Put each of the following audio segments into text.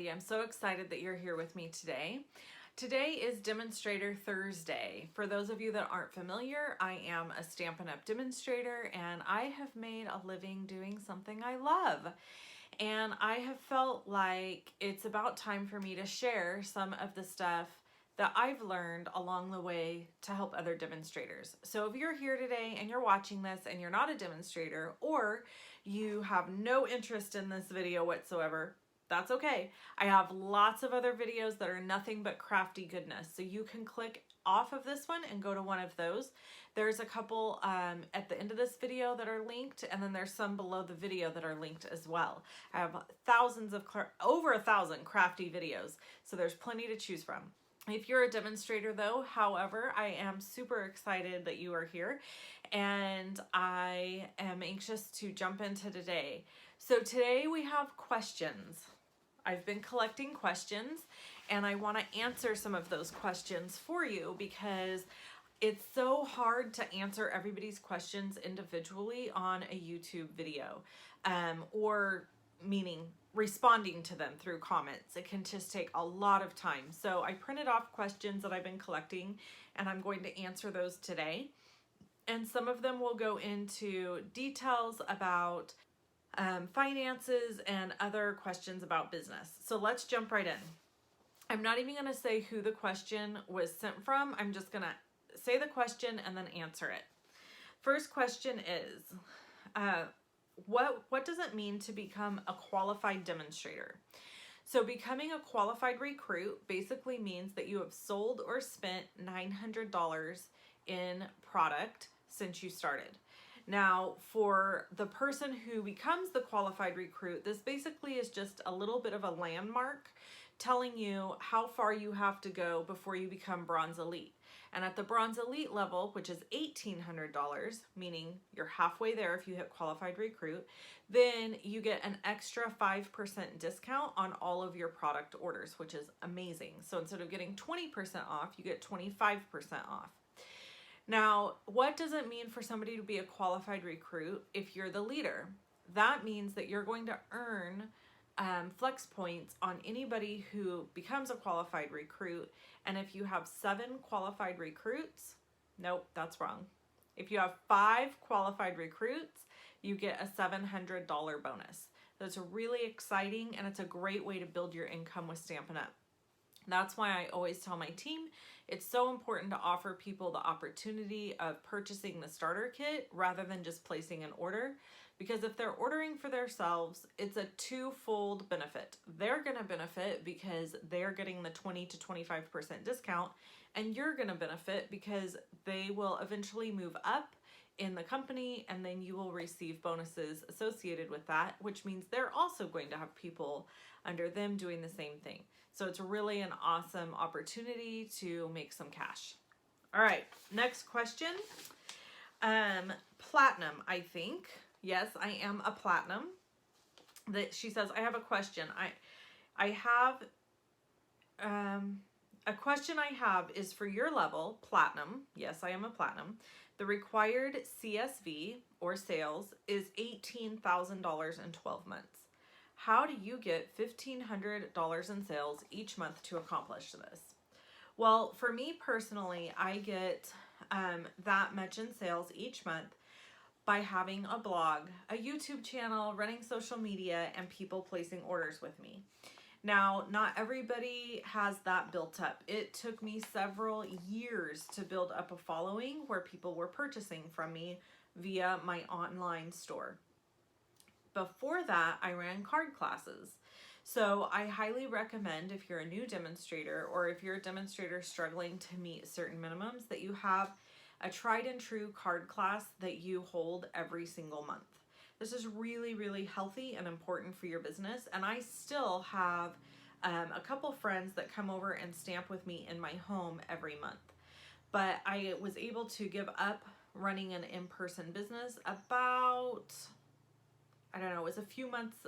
Wendy. I'm so excited that you're here with me today. Today is Demonstrator Thursday. For those of you that aren't familiar, I am a Stampin' Up! Demonstrator and I have made a living doing something I love. And I have felt like it's about time for me to share some of the stuff that I've learned along the way to help other demonstrators. So if you're here today and you're watching this and you're not a demonstrator, or you have no interest in this video whatsoever, that's okay. I have lots of other videos that are nothing but crafty goodness. So you can click off of this one and go to one of those. There's a couple at the end of this video that are linked, and then there's some below the video that are linked as well. I have over 1,000 crafty videos, so there's plenty to choose from. If you're a demonstrator though, however, I am super excited that you are here and I am anxious to jump into today. So today we have questions. I've been collecting questions and I want to answer some of those questions for you because it's so hard to answer everybody's questions individually on a YouTube video, or meaning responding to them through comments. It can just take a lot of time. So I printed off questions that I've been collecting and I'm going to answer those today. And some of them will go into details about finances and other questions about business. So let's jump right in. I'm not even going to say who the question was sent from. I'm just going to say the question and then answer it. First question is, what does it mean to become a qualified demonstrator? So becoming a qualified recruit basically means that you have sold or spent $900 in product since you started. Now, for the person who becomes the qualified recruit, this basically is just a little bit of a landmark telling you how far you have to go before you become Bronze Elite. And at the Bronze Elite level, which is $1,800, meaning you're halfway there if you hit qualified recruit, then you get an extra 5% discount on all of your product orders, which is amazing. So instead of getting 20% off, you get 25% off. Now, what does it mean for somebody to be a qualified recruit if you're the leader? That means that you're going to earn flex points on anybody who becomes a qualified recruit. And if you have 7 qualified recruits, nope, that's wrong. If you have 5 qualified recruits, you get a $700 bonus. That's really exciting and it's a great way to build your income with Stampin' Up! That's why I always tell my team it's so important to offer people the opportunity of purchasing the starter kit rather than just placing an order. Because if they're ordering for themselves, it's a twofold benefit. They're going to benefit because they're getting the 20 to 25% discount, and you're going to benefit because they will eventually move up in the company and then you will receive bonuses associated with that, which means they're also going to have people under them doing the same thing. So it's really an awesome opportunity to make some cash. All right, next question. Platinum, I think. Yes, I am a platinum. That she says, I have a question. I have a question I have is for your level, platinum. Yes, I am a platinum. The required CSV or sales is $18,000 in 12 months. How do you get $1,500 in sales each month to accomplish this? Well, for me personally, I get that much in sales each month by having a blog, a YouTube channel, running social media, and people placing orders with me. Now, not everybody has that built up. It took me several years to build up a following where people were purchasing from me via my online store. Before that, I ran card classes. So I highly recommend if you're a new demonstrator or if you're a demonstrator struggling to meet certain minimums that you have a tried and true card class that you hold every single month. This is really, really healthy and important for your business. And I still have a couple friends that come over and stamp with me in my home every month. But I was able to give up running an in-person business about, I don't know, it was a few months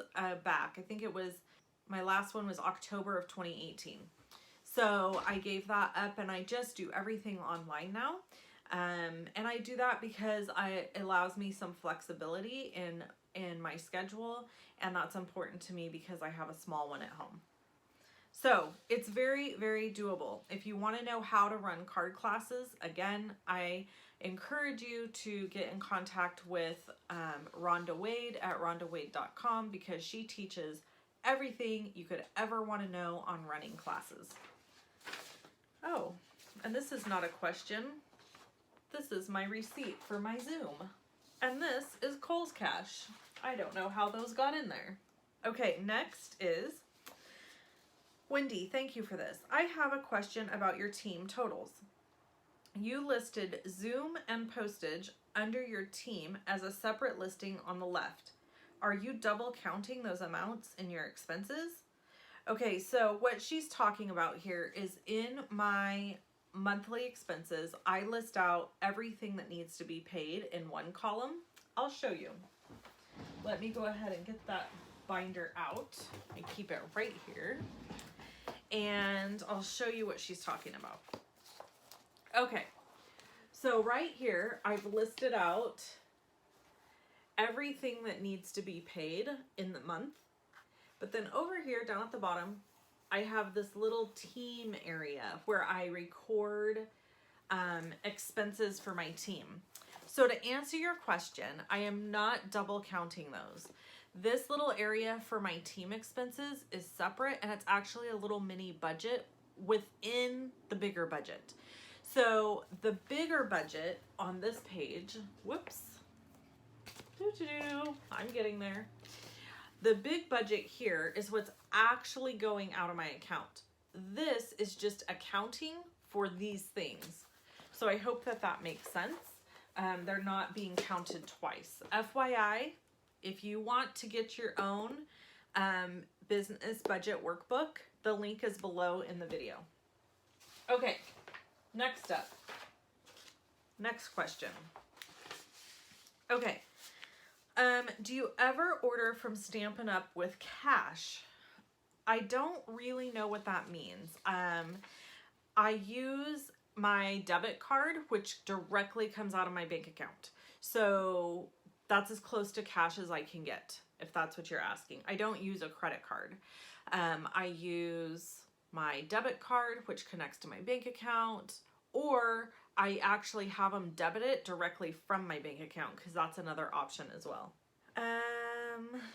back. I think it was, my last one was October of 2018. So I gave that up and I just do everything online now. And I do that because it allows me some flexibility in my schedule, and that's important to me because I have a small one at home. So it's very, very doable. If you want to know how to run card classes, again, I encourage you to get in contact with Rhonda Wade at rhondawade.com because she teaches everything you could ever want to know on running classes. Oh, and this is not a question. This is my receipt for my Zoom. And this is Kohl's Cash. I don't know how those got in there. Okay, next is Wendy, thank you for this. I have a question about your team totals. You listed Zoom and postage under your team as a separate listing on the left. Are you double counting those amounts in your expenses? Okay, so what she's talking about here is in my monthly expenses, I list out everything that needs to be paid in one column. I'll show you. Let me go ahead and get that binder out and keep it right here. And I'll show you what she's talking about. Okay, so right here, I've listed out everything that needs to be paid in the month. But then over here, down at the bottom, I have this little team area where I record expenses for my team. So to answer your question, I am not double counting those. This little area for my team expenses is separate, and it's actually a little mini budget within the bigger budget. So the bigger budget on this page, whoops, I'm getting there. The big budget here is what's actually going out of my account. This is just accounting for these things. So I hope that that makes sense. They're not being counted twice. FYI, if you want to get your own business budget workbook, the link is below in the video. Okay, next up. Next question. Okay. Do you ever order from Stampin' Up with cash? I don't really know what that means. I use my debit card, which directly comes out of my bank account. So that's as close to cash as I can get, if that's what you're asking. I don't use a credit card. I use my debit card, which connects to my bank account, or I actually have them debit it directly from my bank account because that's another option as well.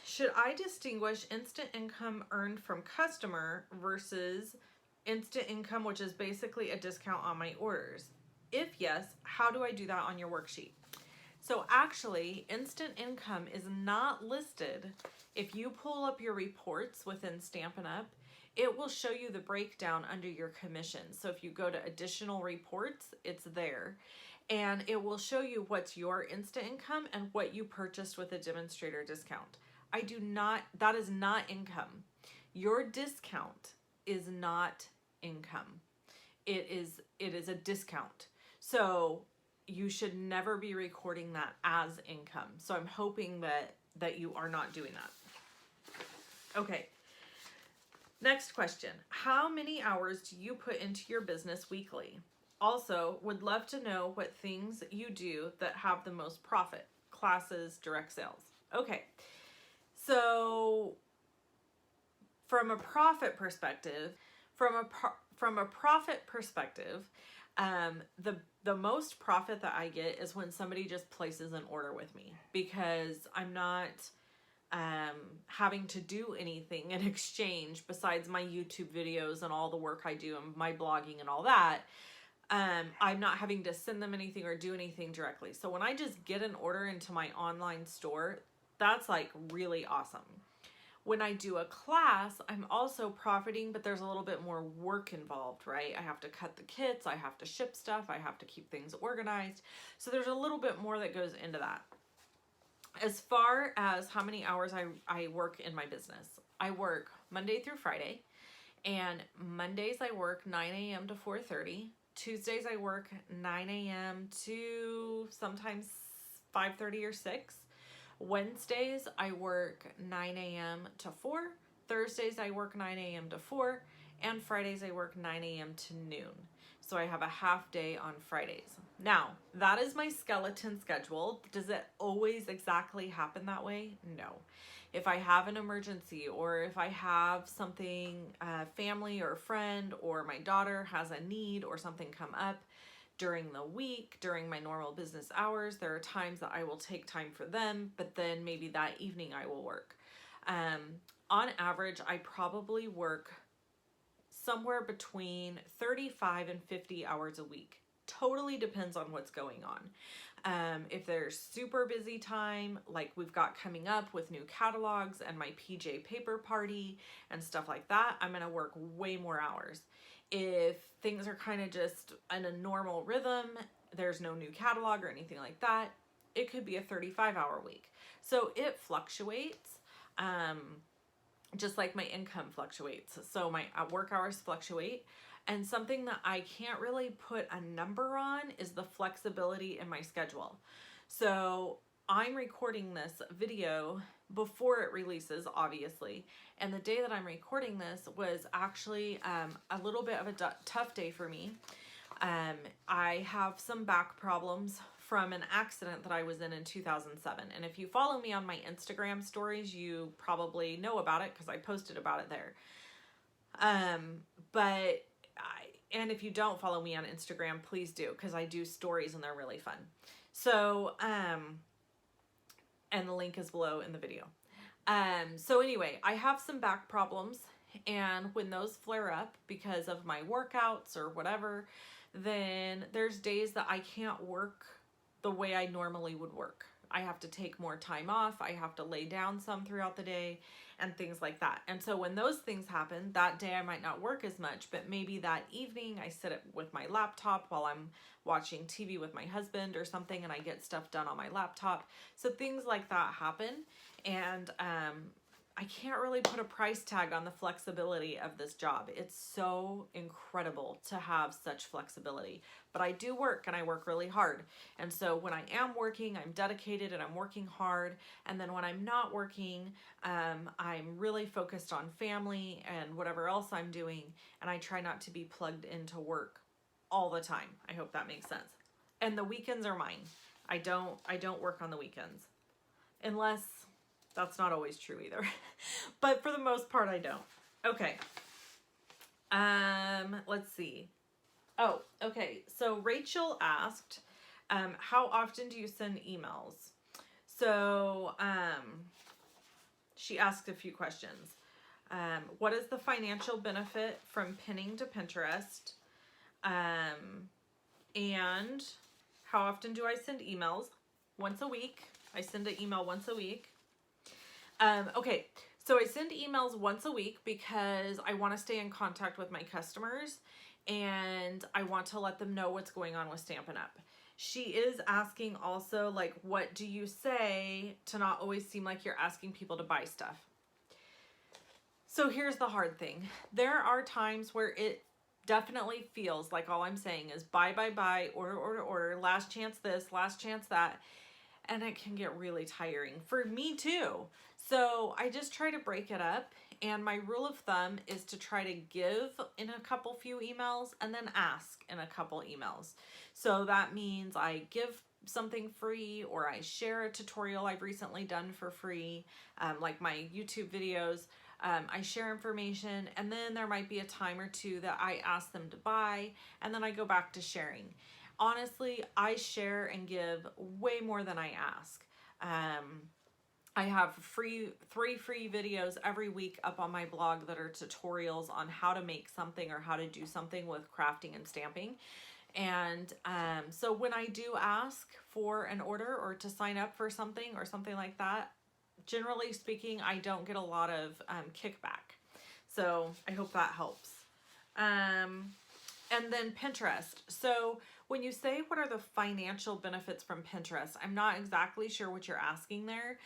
Should I distinguish instant income earned from customer versus instant income, which is basically a discount on my orders? If yes, how do I do that on your worksheet? So actually, instant income is not listed. If you pull up your reports within Stampin' Up, it will show you the breakdown under your commission. So if you go to additional reports, it's there. And it will show you what's your instant income and what you purchased with a demonstrator discount. That is not income. Your discount is not income. It is a discount. So you should never be recording that as income. So I'm hoping that you are not doing that. Okay. Next question. How many hours do you put into your business weekly? Also, would love to know what things you do that have the most profit. Classes, direct sales. Okay. So from a profit perspective, the most profit that I get is when somebody just places an order with me, because I'm not having to do anything in exchange besides my YouTube videos and all the work I do and my blogging and all that. I'm not having to send them anything or do anything directly. So when I just get an order into my online store, that's like really awesome. When I do a class, I'm also profiting, but there's a little bit more work involved, right? I have to cut the kits, I have to ship stuff, I have to keep things organized. So there's a little bit more that goes into that. As far as how many hours I work in my business, I work Monday through Friday, and Mondays I work 9 a.m. to 4:30. Tuesdays I work 9 a.m. to sometimes 5:30 or 6. Wednesdays I work 9 a.m. to 4. Thursdays I work 9 a.m. to 4. And Fridays I work 9 a.m. to noon. So I have a half day on Fridays. Now, that is my skeleton schedule. Does it always exactly happen that way? No. If I have an emergency, or if I have something, family or a friend or my daughter has a need or something come up during the week, during my normal business hours, there are times that I will take time for them, but then maybe that evening I will work. On average, I probably work somewhere between 35 and 50 hours a week. Totally depends on what's going on. If there's super busy time, like we've got coming up with new catalogs and my PJ paper party and stuff like that, I'm gonna work way more hours. If things are kind of just in a normal rhythm, there's no new catalog or anything like that, it could be a 35-hour week. So it fluctuates. Just like my income fluctuates. So my work hours fluctuate. And something that I can't really put a number on is the flexibility in my schedule. So I'm recording this video before it releases, obviously. And the day that I'm recording this was actually a little bit of a tough day for me. I have some back problems from an accident that I was in 2007. And if you follow me on my Instagram stories, you probably know about it because I posted about it there. And if you don't follow me on Instagram, please do, because I do stories and they're really fun. So, and the link is below in the video. So anyway, I have some back problems, and when those flare up because of my workouts or whatever, then there's days that I can't work the way I normally would work. I have to take more time off. I have to lay down some throughout the day and things like that. And so when those things happen, that day I might not work as much, but maybe that evening I sit with my laptop while I'm watching TV with my husband or something, and I get stuff done on my laptop. So things like that happen. And I can't really put a price tag on the flexibility of this job. It's so incredible to have such flexibility. But I do work, and I work really hard. And so when I am working, I'm dedicated and I'm working hard. And then when I'm not working, I'm really focused on family and whatever else I'm doing. And I try not to be plugged into work all the time. I hope that makes sense. And the weekends are mine. I don't work on the weekends. Unless that's not always true either. But for the most part, I don't. Okay. Let's see. Oh, okay. So Rachel asked, how often do you send emails? So, she asked a few questions. What is the financial benefit from pinning to Pinterest? And how often do I send emails? Once a week. I send an email once a week. Okay, so I send emails once a week because I want to stay in contact with my customers, and I want to let them know what's going on with Stampin' Up. She is asking also, like, what do you say to not always seem like you're asking people to buy stuff? So here's the hard thing. There are times where it definitely feels like all I'm saying is buy, order, last chance this, last chance that. And it can get really tiring for me too. So I just try to break it up. And my rule of thumb is to try to give in a few emails and then ask in a couple emails. So that means I give something free, or I share a tutorial I've recently done for free, like my YouTube videos. I share information, and then there might be a time or two that I ask them to buy, and then I go back to sharing. Honestly, I share and give way more than I ask. I have three free videos every week up on my blog that are tutorials on how to make something or how to do something with crafting and stamping. And so when I do ask for an order or to sign up for something or something like that, generally speaking, I don't get a lot of kickback. So I hope that helps. And then Pinterest. So when you say what are the financial benefits from Pinterest, I'm not exactly sure what you're asking there.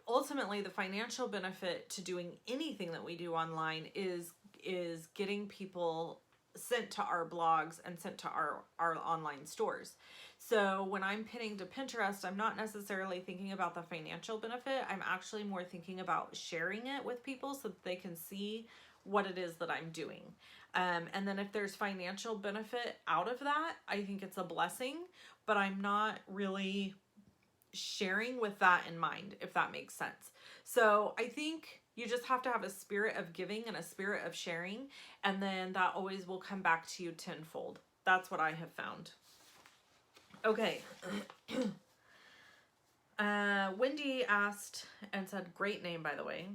Ultimately, the financial benefit to doing anything that we do online is getting people sent to our blogs and sent to our online stores. So when I'm pinning to Pinterest, I'm not necessarily thinking about the financial benefit. I'm actually more thinking about sharing it with people so that they can see what it is that I'm doing. And then if there's financial benefit out of that, I think it's a blessing, but I'm not really sharing with that in mind, if that makes sense. So I think you just have to have a spirit of giving and a spirit of sharing, and then that always will come back to you tenfold. That's what I have found. Okay. Wendy asked and said, great name, by the way.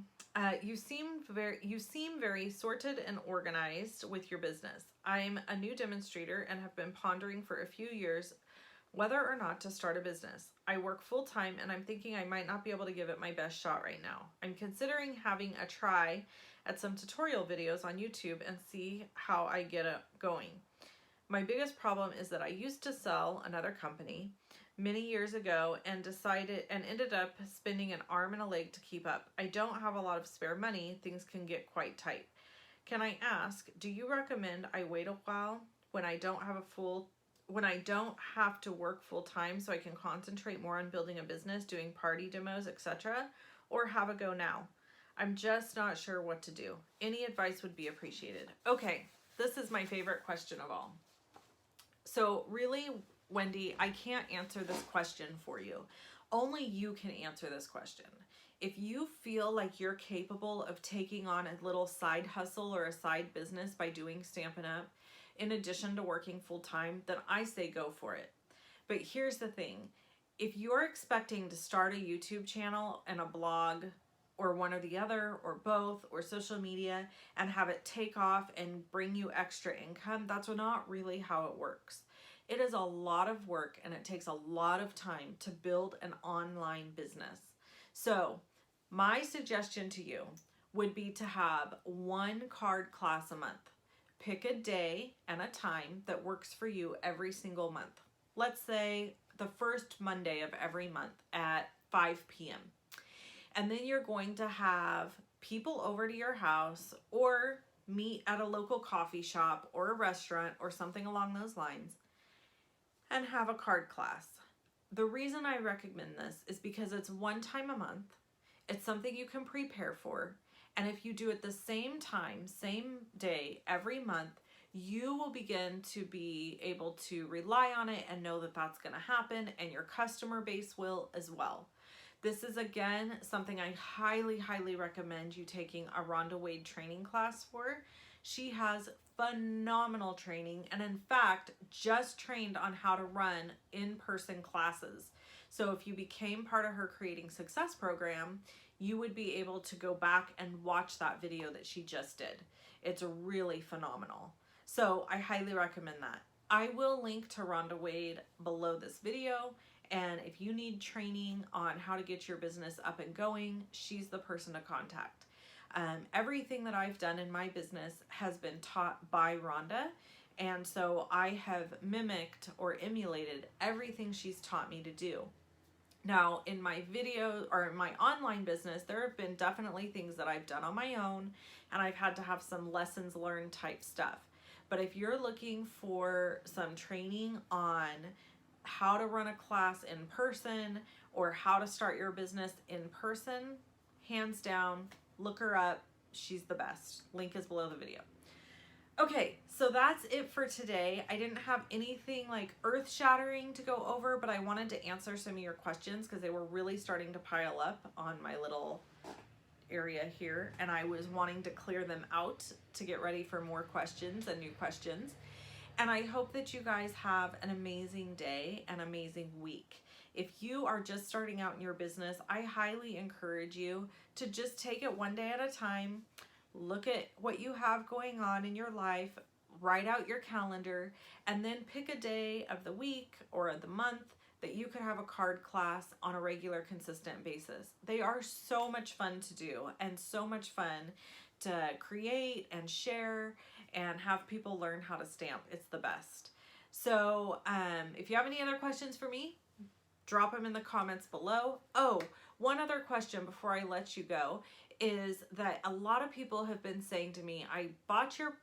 You seem very sorted and organized with your business. I'm a new demonstrator and have been pondering for a few years whether or not to start a business. I work full-time and I'm thinking I might not be able to give it my best shot right now. I'm considering having a try at some tutorial videos on YouTube and see how I get it going. My biggest problem is that I used to sell another company many years ago and ended up spending an arm and a leg to keep up. I don't have a lot of spare money. Things can get quite tight. Can I ask, do you recommend I wait a while when I don't have to work full time so I can concentrate more on building a business, doing party demos, etc., or have a go now? I'm just not sure what to do. Any advice would be appreciated. Okay, this is my favorite question of all. So really, Wendy, I can't answer this question for you. Only you can answer this question. If you feel like you're capable of taking on a little side hustle or a side business by doing Stampin' Up, in addition to working full time, then I say go for it. But here's the thing. If you're expecting to start a YouTube channel and a blog or one or the other or both or social media and have it take off and bring you extra income, that's not really how it works. It is a lot of work and it takes a lot of time to build an online business. So my suggestion to you would be to have one card class a month. Pick a day and a time that works for you every single month. Let's say the first Monday of every month at 5 p.m. And then you're going to have people over to your house or meet at a local coffee shop or a restaurant or something along those lines and have a card class. The reason I recommend this is because it's one time a month. It's something you can prepare for. And if you do it the same time, same day, every month, you will begin to be able to rely on it and know that that's going to happen, and your customer base will as well. This is, again, something I highly, highly recommend you taking a Rhonda Wade training class for. She has phenomenal training and, in fact, just trained on how to run in-person classes. So if you became part of her Creating Success program, you would be able to go back and watch that video that she just did. It's really phenomenal. So I highly recommend that. I will link to Rhonda Wade below this video, and if you need training on how to get your business up and going, she's the person to contact. Everything that I've done in my business has been taught by Rhonda, and so I have mimicked or emulated everything she's taught me to do. Now, in my video or in my online business, there have been definitely things that I've done on my own, and I've had to have some lessons learned type stuff. But if you're looking for some training on how to run a class in person or how to start your business in person, hands down, look her up. She's the best. Link is below the video. Okay, so that's it for today. I didn't have anything like earth-shattering to go over, but I wanted to answer some of your questions because they were really starting to pile up on my little area here, and I was wanting to clear them out to get ready for more questions and new questions. And I hope that you guys have an amazing day, an amazing week. If you are just starting out in your business, I highly encourage you to just take it one day at a time. Look at what you have going on in your life, write out your calendar, and then pick a day of the week or of the month that you could have a card class on a regular, consistent basis. They are so much fun to do and so much fun to create and share and have people learn how to stamp. It's the best. So if you have any other questions for me, drop them in the comments below. Oh, one other question before I let you go is that a lot of people have been saying to me, I bought your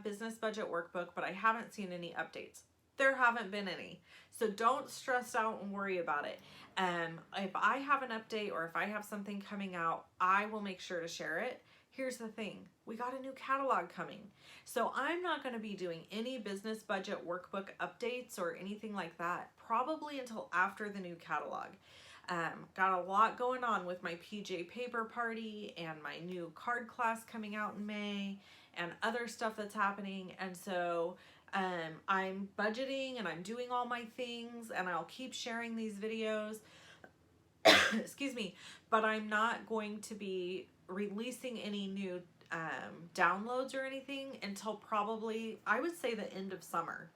business budget workbook, but I haven't seen any updates. There haven't been any. So don't stress out and worry about it. If I have an update or if I have something coming out, I will make sure to share it here's the thing, we got a new catalog coming. So I'm not going to be doing any business budget workbook updates or anything like that, probably until after the new catalog. Got a lot going on with my PJ paper party and my new card class coming out in May and other stuff that's happening. And so I'm budgeting and I'm doing all my things, and I'll keep sharing these videos. Excuse me, but I'm not going to be releasing any new downloads or anything until probably, I would say, the end of summer.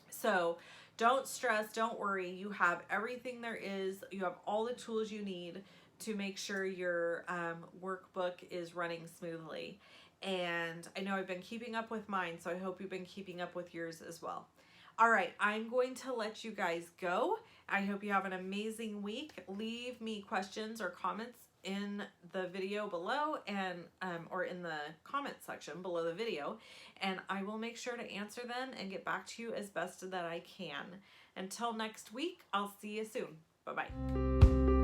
So don't stress, don't worry. You have everything there is. You have all the tools you need to make sure your workbook is running smoothly. And I know I've been keeping up with mine, so I hope you've been keeping up with yours as well. All right, I'm going to let you guys go. I hope you have an amazing week. Leave me questions or comments in the video below, and or in the comment section below the video, and I will make sure to answer them and get back to you as best that I can. Until next week, I'll see you soon. Bye-bye.